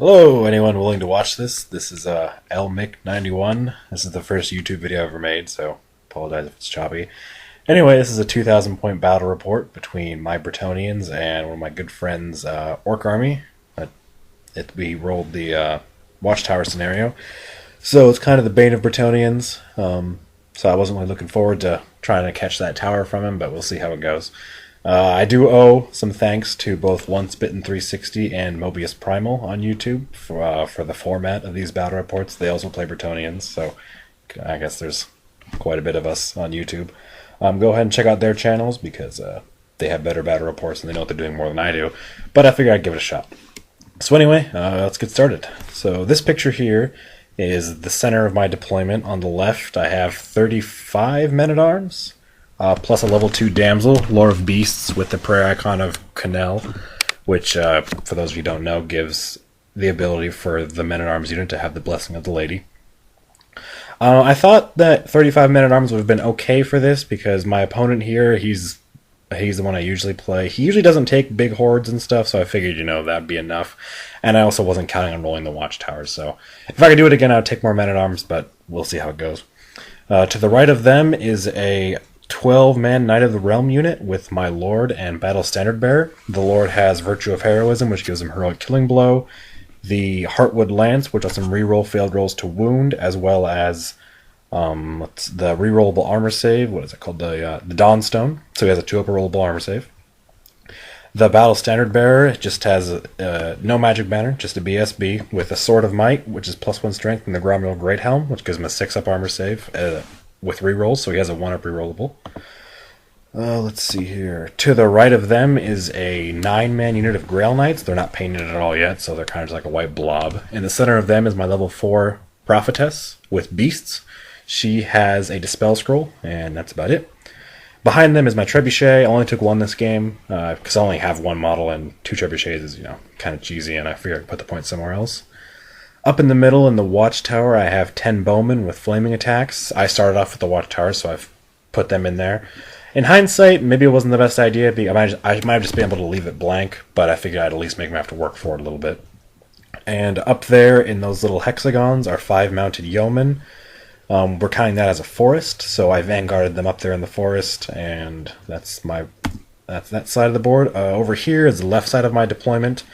Hello, anyone willing to watch this? This is LMick91. This is the first YouTube video I ever made, so apologize if it's choppy. Anyway, this is a 2,000 point battle report between my Bretonnians and one of my good friends, Orc Army. We rolled the watchtower scenario, so it's kind of the bane of Bretonnians. So I wasn't really looking forward to trying to catch that tower from him, but we'll see how it goes. I do owe some thanks to both Once Bitten 360 and Mobius Primal on YouTube for the format of these battle reports. They also play Bretonnians, so I guess there's quite a bit of us on YouTube. Go ahead and check out their channels because they have better battle reports and they know what they're doing more than I do. But I figured I'd give it a shot. So anyway, let's get started. So this picture here is the center of my deployment. On the left, I have 35 men-at-arms. Plus a level 2 damsel, Lore of Beasts, with the prayer icon of Cannell, which, for those of you who don't know, gives the ability for the men-at-arms unit to have the blessing of the lady. I thought that 35 men-at-arms would have been okay for this, because my opponent here, he's the one I usually play. He usually doesn't take big hordes and stuff, so I figured, that'd be enough. And I also wasn't counting on rolling the watchtowers, so if I could do it again, I'd take more men-at-arms, but we'll see how it goes. To the right of them is a 12-man Knight of the Realm unit with my Lord and Battle Standard Bearer. The Lord has Virtue of Heroism, which gives him Heroic Killing Blow, the Heartwood Lance, which lets him reroll failed rolls to wound, as well as the rerollable armor save. What is it called? The Dawnstone. So he has a 2-up rollable armor save. The Battle Standard Bearer just has no magic banner, just a BSB, with a Sword of Might, which is +1 strength, and the Grommuel Great Helm, which gives him a 6-up armor save. With rerolls, so he has a 1-up rerollable. Let's see here. To the right of them is a 9-man unit of Grail Knights. They're not painted at all yet, so they're kind of just like a white blob. In the center of them is my level 4 Prophetess with Beasts. She has a Dispel Scroll, and that's about it. Behind them is my Trebuchet. I only took one this game, because I only have one model, and 2 Trebuchets is, kind of cheesy, and I figured I'd put the point somewhere else. Up in the middle, in the watchtower, I have 10 bowmen with flaming attacks. I started off with the watchtower, so I've put them in there. In hindsight, maybe it wasn't the best idea. I might have just been able to leave it blank, but I figured I'd at least make them have to work for it a little bit. And up there, in those little hexagons, are 5 mounted yeomen. We're counting that as a forest, so I vanguarded them up there in the forest, and that's that side of the board. Over here is the left side of my deployment.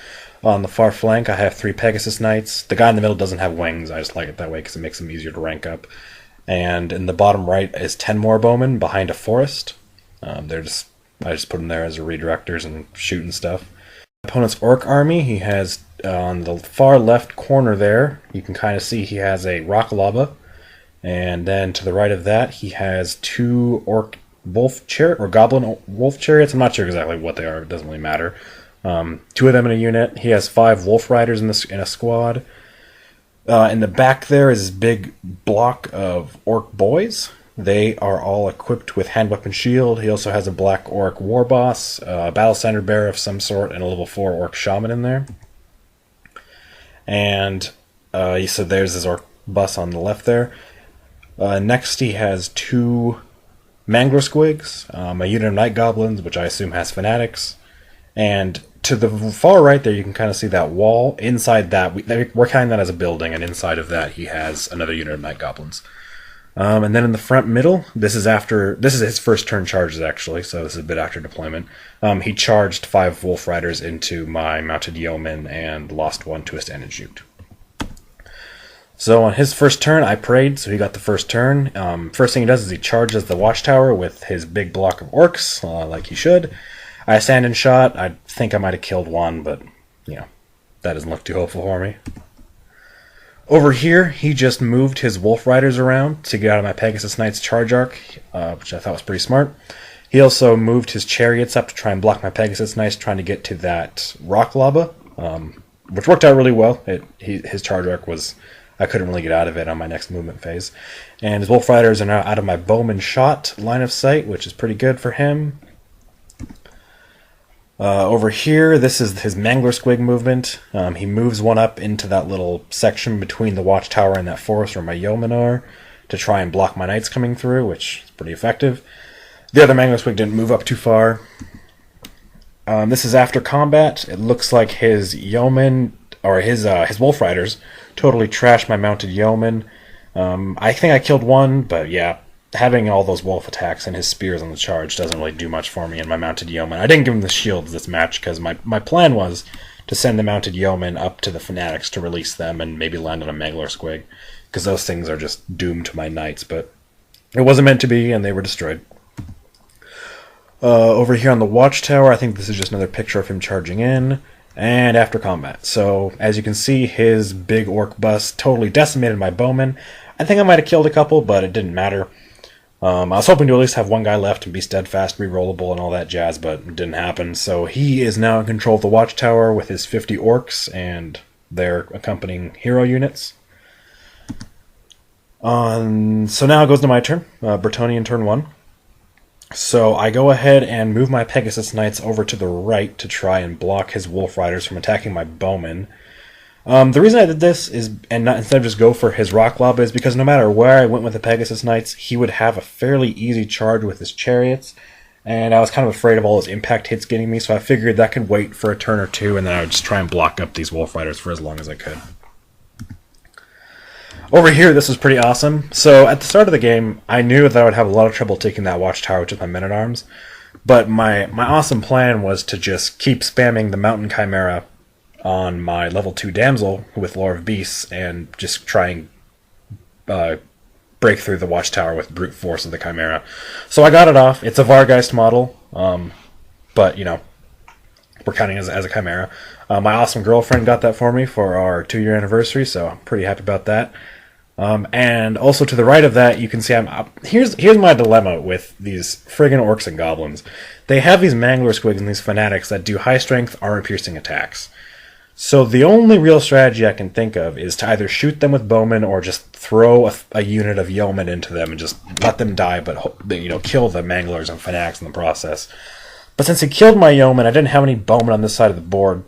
On the far flank, I have 3 Pegasus Knights. The guy in the middle doesn't have wings. I just like it that way because it makes them easier to rank up. And in the bottom right is 10 more bowmen behind a forest. I just put them there as redirectors and shooting stuff. My opponent's Orc Army, he has on the far left corner there, you can kind of see he has a Rock Lava. And then to the right of that, he has 2 Orc Wolf Chariot or Goblin Wolf Chariots. I'm not sure exactly what they are. It doesn't really matter. 2 of them in a unit. He has 5 Wolf Riders in a squad. In the back there is this big block of Orc Boys. They are all equipped with Hand Weapon Shield. He also has a Black Orc War Boss, a Battle Standard Bearer of some sort, and a level 4 Orc Shaman in there. And so there's his Orc Bus on the left there. Next he has 2 Mangler Squigs, a unit of Night Goblins, which I assume has Fanatics. And to the far right there, you can kind of see that wall. Inside that, we're counting that as a building, and inside of that, he has another unit of Night Goblins. And then in the front middle, this is his first turn charges, actually, so this is a bit after deployment. He charged 5 Wolf Riders into my Mounted Yeoman and lost 1 to a stand and shoot. So on his first turn, I prayed, so he got the first turn. First thing he does is he charges the watchtower with his big block of orcs, like he should. I stand and shot. I think I might have killed 1, but, that doesn't look too hopeful for me. Over here, he just moved his Wolf Riders around to get out of my Pegasus Knight's charge arc, which I thought was pretty smart. He also moved his chariots up to try and block my Pegasus Knights, trying to get to that rock lava, which worked out really well. His charge arc was... I couldn't really get out of it on my next movement phase. And his Wolf Riders are now out of my bowman shot line of sight, which is pretty good for him. Over here, this is his Mangler Squig movement. He moves 1 up into that little section between the watchtower and that forest where my yeomen are to try and block my knights coming through, which is pretty effective. The other Mangler Squig didn't move up too far. This is after combat. It looks like his yeomen his Wolf Riders totally trashed my mounted yeoman. I think I killed one, but yeah, having all those wolf attacks and his spears on the charge doesn't really do much for me in my mounted yeoman. I didn't give him the shields this match because my plan was to send the mounted yeoman up to the fanatics to release them and maybe land on a Mangler Squig, because those things are just doomed to my knights, but it wasn't meant to be, and they were destroyed. Over here on the watchtower, I think this is just another picture of him charging in, and after combat. So, as you can see, his big orc bust totally decimated my bowman. I think I might have killed a couple, but it didn't matter. I was hoping to at least have one guy left and be steadfast, rerollable, and all that jazz, but it didn't happen. So he is now in control of the watchtower with his 50 orcs and their accompanying hero units. So now it goes to my turn, Bretonnian turn 1. So I go ahead and move my Pegasus Knights over to the right to try and block his Wolf Riders from attacking my bowman. The reason I did this is, and not instead of just go for his Rock Lob, is because no matter where I went with the Pegasus Knights, he would have a fairly easy charge with his chariots, and I was kind of afraid of all those impact hits getting me, so I figured that could wait for a turn or two, and then I would just try and block up these Wolf Riders for as long as I could. Over here, this was pretty awesome. So at the start of the game, I knew that I would have a lot of trouble taking that watchtower with my men-at-arms, but my awesome plan was to just keep spamming the Mountain Chimera on my level 2 damsel with Lore of Beasts and just try and break through the watchtower with brute force of the Chimera. So I got it off. It's a Vargeist model, but, you know, we're counting as a Chimera. My awesome girlfriend got that for me for our 2-year anniversary, so I'm pretty happy about that. And also to the right of that, you can see here's my dilemma with these friggin' orcs and goblins. They have these Mangler Squigs and these fanatics that do high strength, armor-piercing attacks. So the only real strategy I can think of is to either shoot them with bowmen or just throw a unit of yeomen into them and just let them die, but kill the Manglers and fanatics in the process. But since he killed my yeoman, I didn't have any bowmen on this side of the board.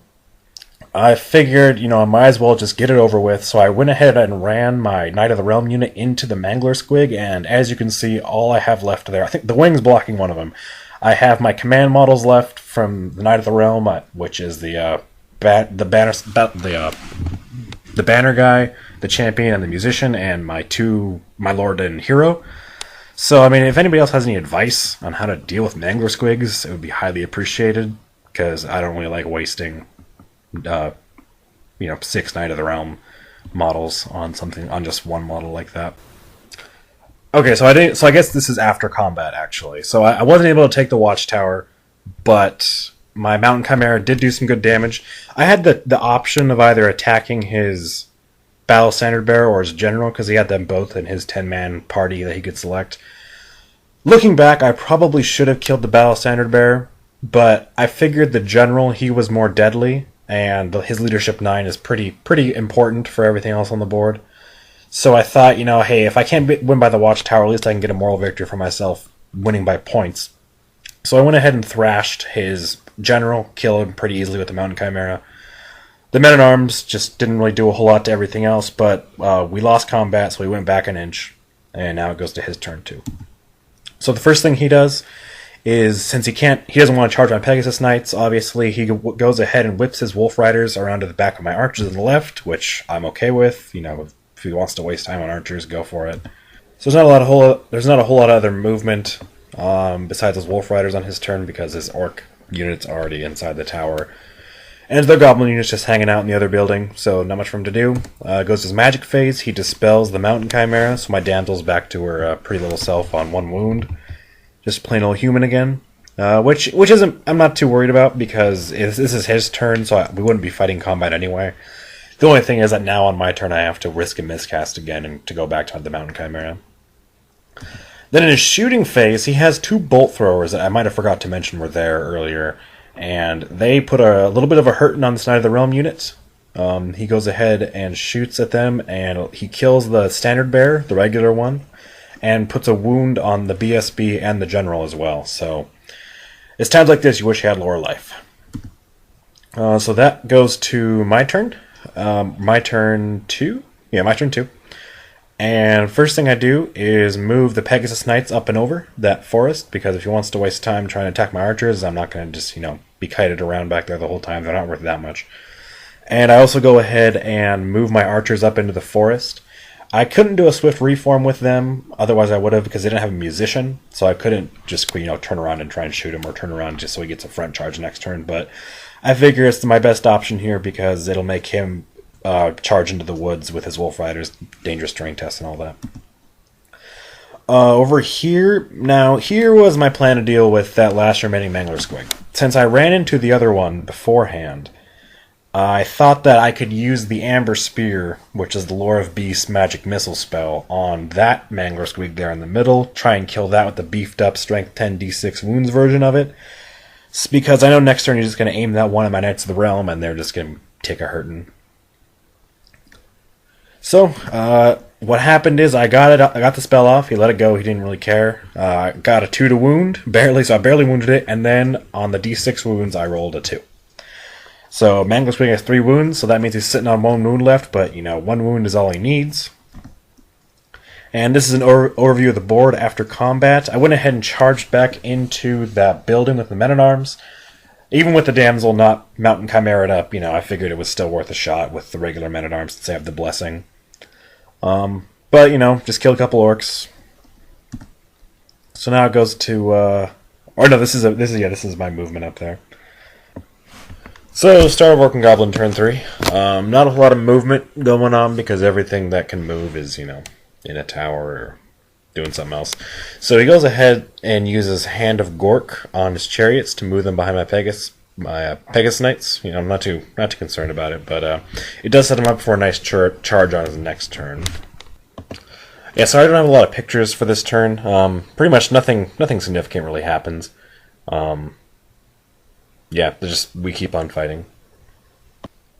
I figured, I might as well just get it over with, so I went ahead and ran my Knight of the Realm unit into the Mangler Squig, and as you can see, all I have left there, I think the wing's blocking one of them. I have my command models left from the Knight of the Realm, which is the banner guy, the champion, and the musician, and my lord and hero. So, I mean, if anybody else has any advice on how to deal with Mangler Squigs, it would be highly appreciated, because I don't really like wasting 6 Knight of the Realm models on just one model like that. Okay, so I guess this is after combat, actually. So I wasn't able to take the watchtower, but my Mountain Chimera did do some good damage. I had the option of either attacking his Battle Standard Bearer or his General, because he had them both in his 10-man party that he could select. Looking back, I probably should have killed the Battle Standard Bearer, but I figured the General, he was more deadly, and his Leadership 9 is pretty important for everything else on the board. So I thought, hey, if I can't win by the watchtower, at least I can get a moral victory for myself, winning by points. So I went ahead and thrashed his General, killed him pretty easily with the Mountain Chimera. The men-at-arms just didn't really do a whole lot to everything else, but we lost combat, so we went back an inch, and now it goes to his turn too. So the first thing he does is, since he doesn't want to charge my Pegasus Knights, obviously, he goes ahead and whips his Wolf Riders around to the back of my archers on the left, which I'm okay with. If he wants to waste time on archers, go for it. So there's not a whole lot of other movement besides those Wolf Riders on his turn, because his orc unit's already inside the tower. And the goblin unit's just hanging out in the other building, so not much for him to do. Goes to his magic phase, he dispels the Mountain Chimera, so my damsel's back to her pretty little self on 1 wound. Just plain old human again. Which isn't, I'm not too worried about, because this is his turn, so we wouldn't be fighting combat anyway. The only thing is that now on my turn I have to risk a miscast again and to go back to the Mountain Chimera. Then in his shooting phase, he has 2 bolt throwers that I might have forgot to mention were there earlier, and they put a little bit of a hurting on the Knight of the Realm units. He goes ahead and shoots at them, and he kills the Standard Bearer, the regular one, and puts a wound on the BSB and the General as well. So it's times like this you wish you had Lore Life. So that goes to my turn. My turn 2? Yeah, my turn 2. And first thing I do is move the Pegasus Knights up and over that forest, because if he wants to waste time trying to attack my archers, I'm not going to just, be kited around back there the whole time. They're not worth that much. And I also go ahead and move my archers up into the forest. I couldn't do a swift reform with them, otherwise I would have, because they didn't have a musician, so I couldn't just turn around and try and shoot him, or turn around just so he gets a front charge next turn. But I figure it's my best option here because it'll make him charge into the woods with his Wolf Riders, dangerous terrain test, and all that. Over here, now here was my plan to deal with that last remaining Mangler Squig. Since I ran into the other one beforehand, I thought that I could use the Amber Spear, which is the Lore of Beasts magic missile spell, on that Mangler Squig there in the middle, try and kill that with the beefed up strength 10 d6 wounds version of it. It's because I know next turn you're just going to aim that one of my Knights of the Realm and they're just going to take a hurting. So, what happened is I got the spell off, he let it go, he didn't really care. I got a 2 to wound, barely, so I barely wounded it, and then on the d6 wounds I rolled a 2. So Mangler Squig has 3 wounds, so that means he's sitting on 1 wound left, but 1 wound is all he needs. And this is an overview of the board after combat. I went ahead and charged back into that building with the Men-at-Arms. Even with the Damsel not Mountain Chimera up, I figured it was still worth a shot with the regular Men-at-Arms since they have the Blessing. But, just kill a couple orcs. So now it goes to, or no, this is my movement up there. So, start of Orc and Goblin turn 3. Not a lot of movement going on because everything that can move is, in a tower or doing something else. So he goes ahead and uses Hand of Gork on his chariots to move them behind my Pegasus Knights. I'm not too concerned about it, but it does set him up for a nice charge on his next turn. Yeah, so I don't have a lot of pictures for this turn. Pretty much nothing significant really happens. Yeah, we keep on fighting.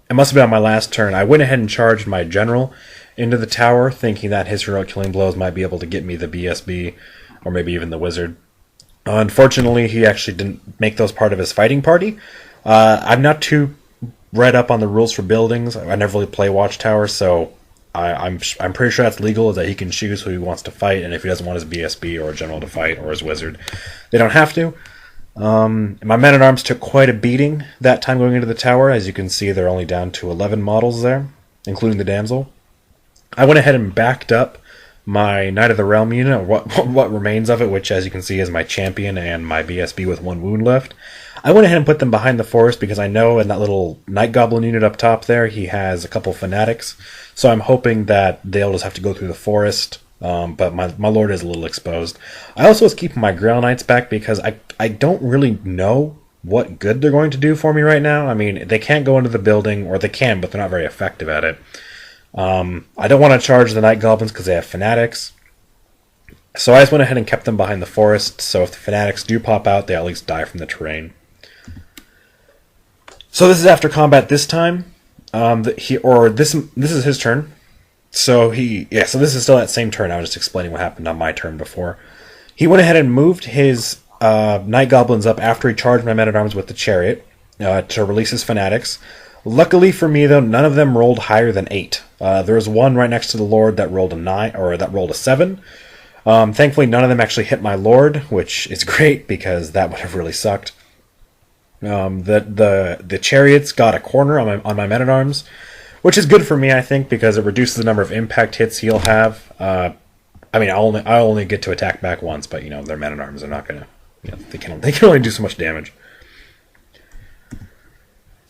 It must have been on my last turn. I went ahead and charged my general into the tower, thinking that his heroic killing blows might be able to get me the BSB, or maybe even the wizard. Unfortunately, he actually didn't make those part of his fighting party. I'm not too read up on the rules for buildings. I never really play Watchtower, so I'm pretty sure that's legal, is that he can choose who he wants to fight, and if he doesn't want his BSB or a general to fight, or his wizard, they don't have to. My Men-at-Arms took quite a beating that time going into the tower. As you can see, they're only down to 11 models there, including the Damsel. I went ahead and backed up my Knight of the Realm unit, or what remains of it, which as you can see is my champion and my BSB with 1 wound left. I went ahead and put them behind the forest because I know in that little Night Goblin unit up top there, he has a couple fanatics. So I'm hoping that they'll just have to go through the forest. But my lord is a little exposed. I also was keeping my Grail Knights back because I don't really know what good they're going to do for me right now. I mean, they can't go into the building, or they can, but they're not very effective at it. I don't want to charge the Night Goblins because they have fanatics. So I just went ahead and kept them behind the forest, so if the fanatics do pop out, they at least die from the terrain. So this is after combat this time. This is his turn. So this is still that same turn. I was just explaining what happened on my turn before. He went ahead and moved his Night Goblins up after he charged my Men-at-Arms with the Chariot to release his fanatics. Luckily for me, though, none of them rolled higher than 8. There was one right next to the Lord that rolled a 9, or that rolled a 7. Thankfully, none of them actually hit my Lord, which is great because that would have really sucked. The Chariots got a corner on my Men-at-Arms, which is good for me, I think, because it reduces the number of impact hits he'll have. I only get to attack back once, but their Men-at-Arms are not gonna. They can only do so much damage.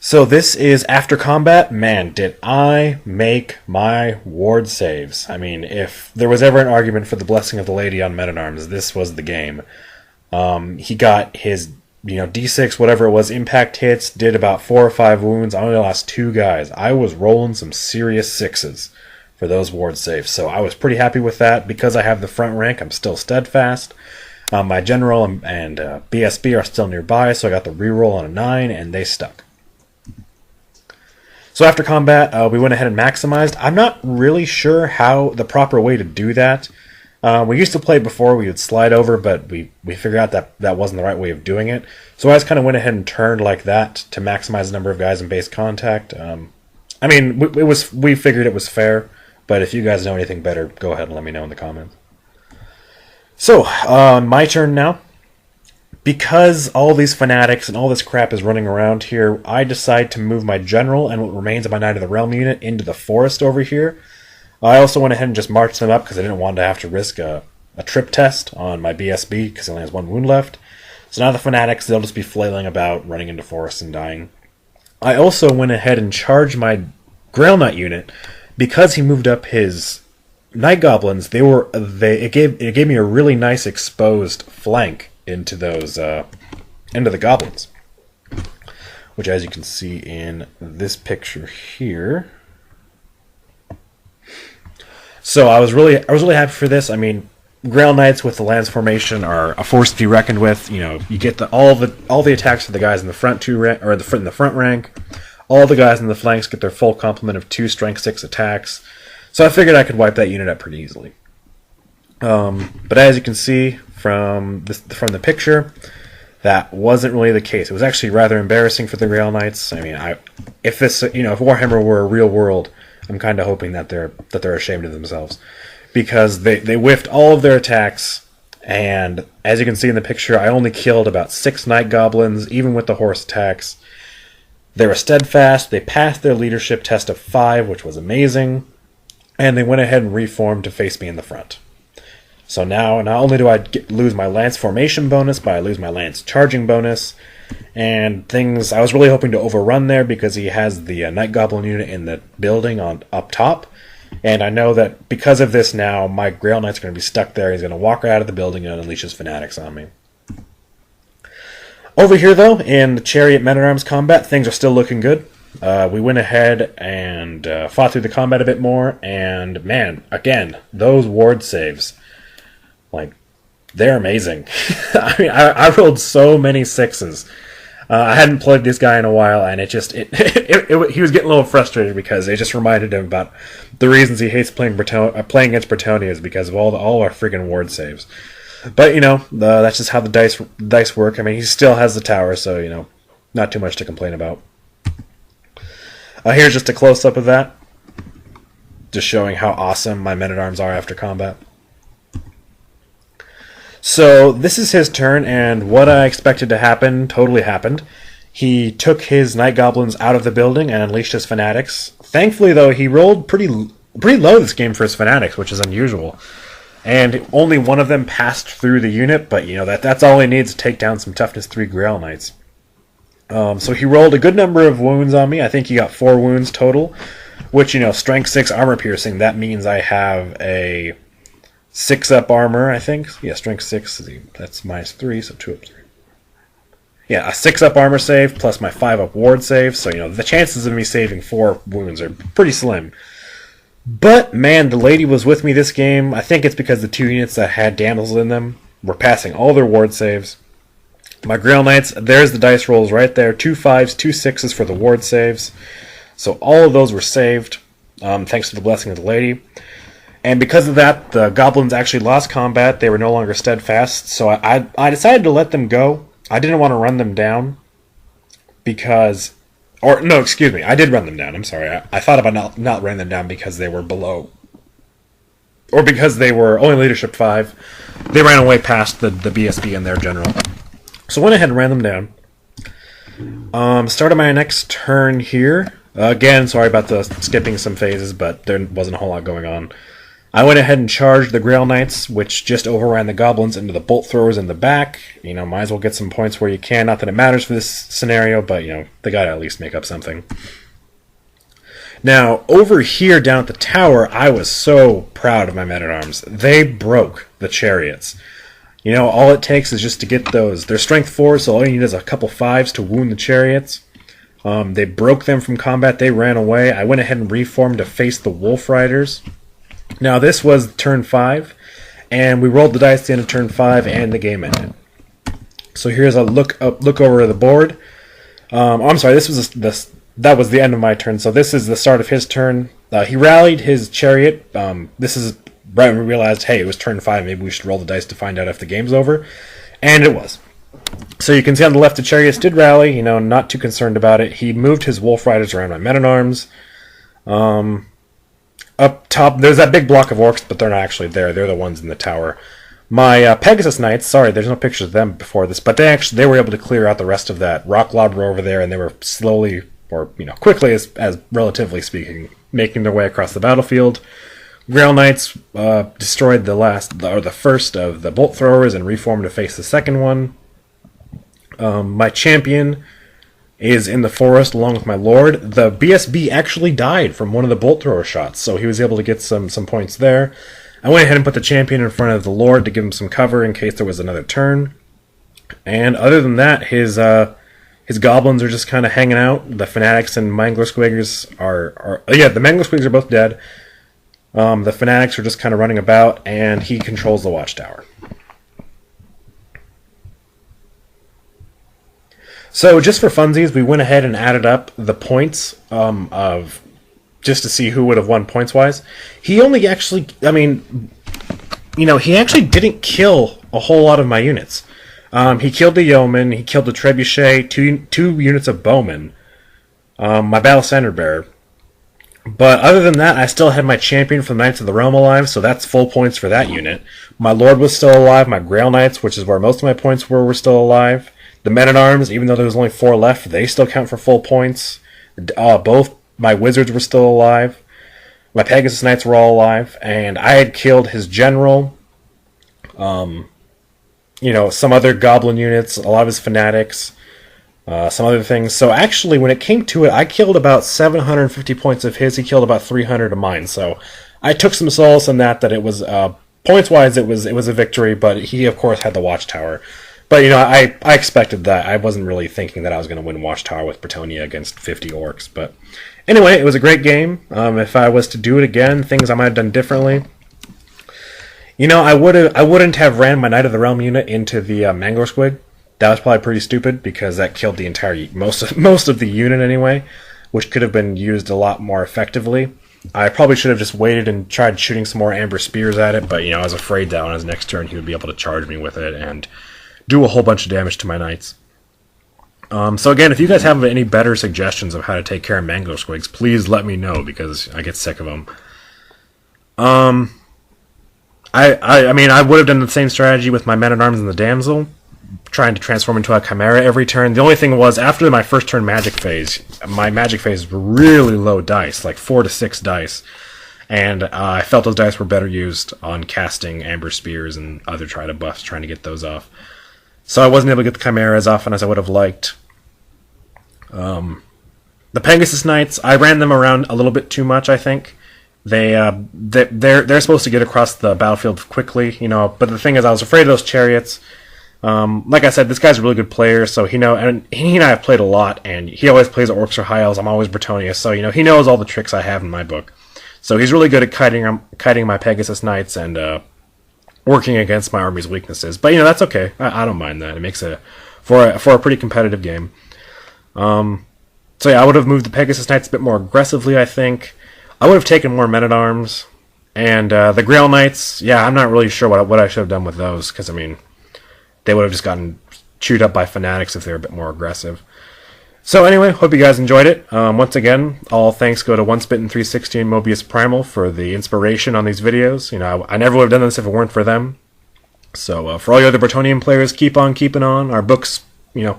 So this is after combat. Man, did I make my ward saves. I mean, if there was ever an argument for the Blessing of the Lady on Men-at-Arms, this was the game. He got his D6, whatever it was, impact hits, did about 4 or 5 wounds. I only lost 2 guys. I was rolling some serious 6s for those ward saves, so I was pretty happy with that. Because I have the front rank, I'm still steadfast. My general and BSB are still nearby, so I got the reroll on a 9, and they stuck. So after combat, we went ahead and maximized. I'm not really sure how the proper way to do that. We used to play before, we would slide over, but we figured out that wasn't the right way of doing it. So I just kind of went ahead and turned like that to maximize the number of guys in base contact. We figured it was fair, but if you guys know anything better, go ahead and let me know in the comments. So, my turn now. because all these fanatics and all this crap is running around here, I decide to move my general and what remains of my Knight of the Realm unit into the forest over here. I also went ahead and just marched them up because I didn't want to have to risk a trip test on my BSB because it only has 1 wound left. So now the fanatics, they'll just be flailing about, running into forests and dying. I also went ahead and charged my Grail Knight unit because he moved up his Night Goblins. It gave me a really nice exposed flank into the Goblins, which, as you can see in this picture here. So I was really happy for this. I mean, Grail Knights with the Lance formation are a force to be reckoned with. You know, you get all the attacks for the guys in the front in the front rank. All the guys in the flanks get their full complement of 2 strength 6 attacks. So I figured I could wipe that unit up pretty easily. But as you can see from the picture, that wasn't really the case. It was actually rather embarrassing for the Grail Knights. I mean, if Warhammer were a real world, I'm kind of hoping that they're ashamed of themselves, because they whiffed all of their attacks, and as you can see in the picture, I only killed about 6 Night Goblins, even with the horse attacks. They were steadfast, they passed their leadership test of 5, which was amazing, and they went ahead and reformed to face me in the front. So now, not only do I lose my Lance formation bonus, but I lose my Lance charging bonus, and things, I was really hoping to overrun there because he has the Night Goblin unit in the building up top. And I know that because of this now, my Grail Knight's going to be stuck there. He's going to walk right out of the building and unleash his fanatics on me. Over here, though, in the Chariot Men-at-Arms combat, things are still looking good. We went ahead and fought through the combat a bit more, and man, again, those ward saves, like, they're amazing. I mean, I rolled so many 6s. I hadn't played this guy in a while, and he was getting a little frustrated because it just reminded him about the reasons he hates playing against Bretonnians, because of all our friggin' ward saves. But, you know, that's just how the dice work. I mean, he still has the tower, so, you know, not too much to complain about. Here's just a close-up of that, just showing how awesome my men-at-arms are after combat. So this is his turn, and what I expected to happen totally happened. He took his Night Goblins out of the building and unleashed his fanatics. Thankfully, though, he rolled pretty low this game for his fanatics, which is unusual. And only one of them passed through the unit, but you know that's all he needs to take down some Toughness 3 Grail Knights. So he rolled a good number of wounds on me. I think he got 4 wounds total, which, you know, Strength 6 armor piercing, that means I have a 6-up armor, I think. Yeah, Strength 6, that's -3, so 2 up 3. Yeah, a 6-up armor save plus my 5-up ward save, so, you know, the chances of me saving 4 wounds are pretty slim. But, man, the lady was with me this game. I think it's because the 2 units that had damsels in them were passing all their ward saves. My Grail Knights, there's the dice rolls right there. 2 5s, 2 6s for the ward saves. So all of those were saved, thanks to the blessing of the lady. And because of that, the Goblins actually lost combat. They were no longer steadfast, so I decided to let them go. I didn't want to run them down because... Or, no, excuse me, I did run them down. I'm sorry. I thought about not running them down because they were below. Or because they were only leadership 5. They ran away past the BSB and their general. So I went ahead and ran them down. Started my next turn here. Again, sorry about the skipping some phases, but there wasn't a whole lot going on. I went ahead and charged the Grail Knights, which just overran the Goblins into the bolt throwers in the back. You know, might as well get some points where you can. Not that it matters for this scenario, but, you know, they gotta at least make up something. Now, over here down at the tower, I was so proud of my men-at-arms. They broke the chariots. You know, all it takes is just to get those. They're strength 4, so all you need is a couple 5s to wound the chariots. They broke them from combat. They ran away. I went ahead and reformed to face the Wolf Riders. Now, this was turn 5, and we rolled the dice at the end of turn 5, and the game ended. So here's a look over the board. I'm sorry, that was the end of my turn, so this is the start of his turn. He rallied his chariot. This is right when we realized, hey, it was turn 5, maybe we should roll the dice to find out if the game's over. And it was. So you can see on the left, the chariots did rally, you know, not too concerned about it. He moved his Wolf Riders around my men-at-arms. Up top, there's that big block of orcs, but they're not actually there. They're the ones in the tower. My Pegasus Knights, sorry, there's no pictures of them before this, but they were able to clear out the rest of that rock lobber over there, and they were slowly, or quickly, as relatively speaking, making their way across the battlefield. Grail Knights destroyed the first of the bolt throwers and reformed to face the second one. My champion is in the forest along with my lord. The BSB actually died from one of the bolt thrower shots, so he was able to get some points there. I went ahead and put the champion in front of the lord to give him some cover in case there was another turn. And other than that, his goblins are just kind of hanging out. The fanatics and mangler squiggers the mangler squiggers are both dead. The fanatics are just kind of running about, and he controls the watchtower. So just for funsies, we went ahead and added up the points of just to see who would have won points-wise. He only actually, he actually didn't kill a whole lot of my units. He killed the yeoman, he killed the trebuchet, two units of bowmen, my battle standard bearer. But other than that, I still had my champion from the Knights of the Realm alive, so that's full points for that unit. My lord was still alive, my Grail Knights, which is where most of my points were still alive. The men-at-arms, even though there was only 4 left, they still count for full points. Both my wizards were still alive. My Pegasus Knights were all alive. And I had killed his general. Some other goblin units, a lot of his fanatics, some other things. So actually, when it came to it, I killed about 750 points of his. He killed about 300 of mine. So I took some solace in that it was, points-wise, it was a victory, but he, of course, had the watchtower. But, I expected that. I wasn't really thinking that I was going to win Watchtower with Bretonnia against 50 orcs. But anyway, it was a great game. If I was to do it again, things I might have done differently. I wouldn't have ran my Knight of the Realm unit into the Mangler Squig. That was probably pretty stupid because that killed the entire most of the unit anyway, which could have been used a lot more effectively. I probably should have just waited and tried shooting some more Amber Spears at it, but I was afraid that on his next turn he would be able to charge me with it and do a whole bunch of damage to my knights. So again, if you guys have any better suggestions of how to take care of Mangler Squigs, please let me know because I get sick of them. I would have done the same strategy with my men-at-arms and the damsel, trying to transform into a chimera every turn. The only thing was, after my first turn magic phase, my magic phase was really low dice, like 4 to 6 dice, and I felt those dice were better used on casting Amber Spears and other Trident buffs, trying to get those off. So I wasn't able to get the Chimera as often as I would have liked. The Pegasus Knights, I ran them around a little bit too much, I think. They're supposed to get across the battlefield quickly, but the thing is, I was afraid of those chariots. Like I said, this guy's a really good player, so he and I have played a lot, and he always plays Orcs or High Elves. I'm always Bretonnia, so he knows all the tricks I have in my book. So he's really good at kiting my Pegasus Knights and working against my army's weaknesses. But that's okay. I don't mind that. It makes for a pretty competitive game. So yeah, I would have moved the Pegasus Knights a bit more aggressively, I think. I would have taken more men-at-arms. And the Grail Knights, yeah, I'm not really sure what I should have done with those, because, they would have just gotten chewed up by fanatics if they were a bit more aggressive. So anyway, hope you guys enjoyed it. Once again, all thanks go to OneSpit360 and Mobius Primal for the inspiration on these videos. I never would have done this if it weren't for them. So for all you other Bretonnian players, keep on keeping on. Our book's,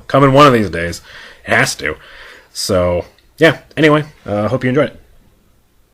coming one of these days. It has to. So, yeah, anyway, hope you enjoyed it.